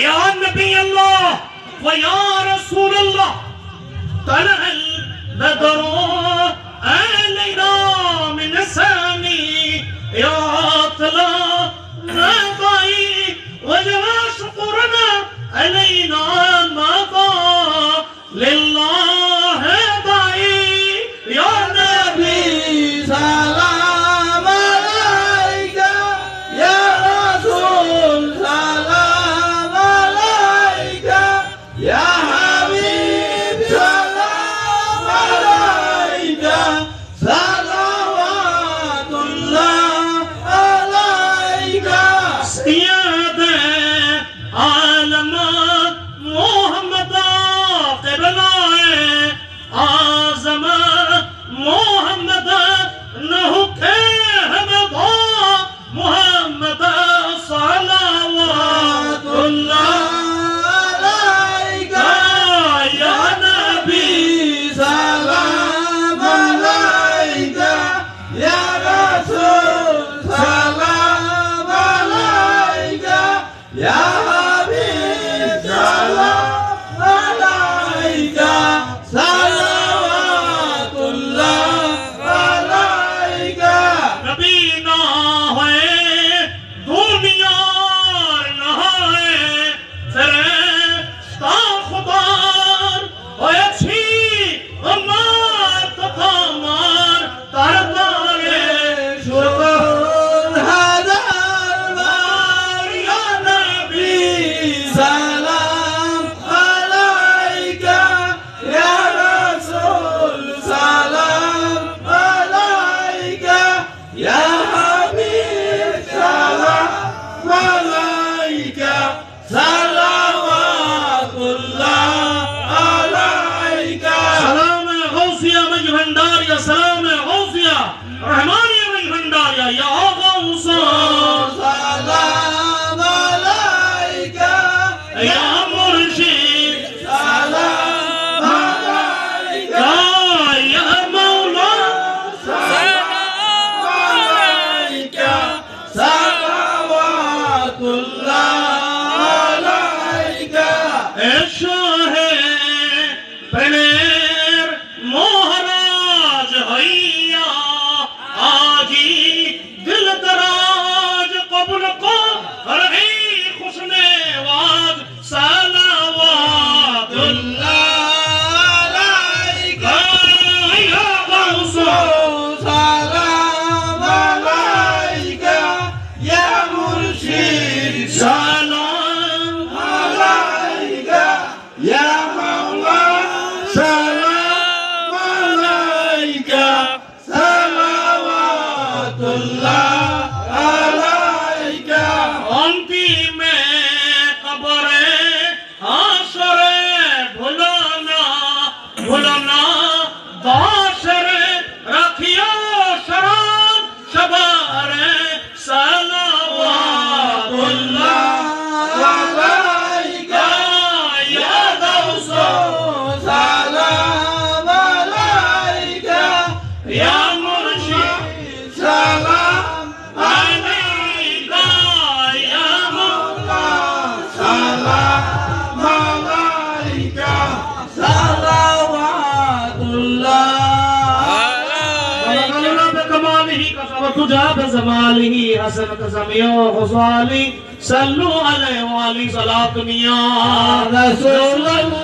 या नबी अल्लाह व या रसूल अल्लाह तलअल बदरो अलैना मिन सनी या तला नबाई वजवा शुक्रना अलैना मदा लिल्लाह दाई या नबी सलाम अलैका या रसूल सलाम अलैका या हबीब सलाम अलैका सलावतुल्लाह अलैका सय्यद आलम मोहम्मद क़िबला आज़म मोहम्मद नहुके हमदा मोहम्मद सलावतुल्लाह अलैका या नबी सलाम अलैका या रसूल सलाम अलैका या हबीब सलाम अलैका सलावतुल्लाह अलैका नबी ना होए दुनिया ना होए फरिश्ता खुदा होए छी अमार तमार तरतारे शुक्र हजार बार या नबी सलाम अलैका या रसूल सलाम अलैका या हबीब सलाम अलैका सलावतुल्लाह अलैका सलाम गौसिया मज भंडारिया सलाम गौसिया रहमानिया मज भंडारिया या गौसा सलाम अलैका या मुर्शिद सलाम अलैका या मौला सलाम अलैका सलावतुल्लाह अलैका शाहे प्रणेर मोहराज हैया आजी दिल दराज कबूल को रही खुशनेवाज सलावतुल्लाह अलैका या गौसो सलाम अलैका या मुर्शिद सलाम अलैका या मौला सलाम अलैका सलावतुल्लाह अलैका अंतिम कब्रे हाशरे भुलाना बाशरे रखियो शराब शबारे सलावतुल्लाह अलैका या गौसो सलाम अलैका या मुर्शिद सलाम अलैका या मौला सलाम अलैका सलावतुल्लाह अलैका बकमालिही कसवतुजा बजमालिही हसनत समियो खुसाली सल्लु अलैहि व आलिहि सलातुनिया रसूलल्लाह।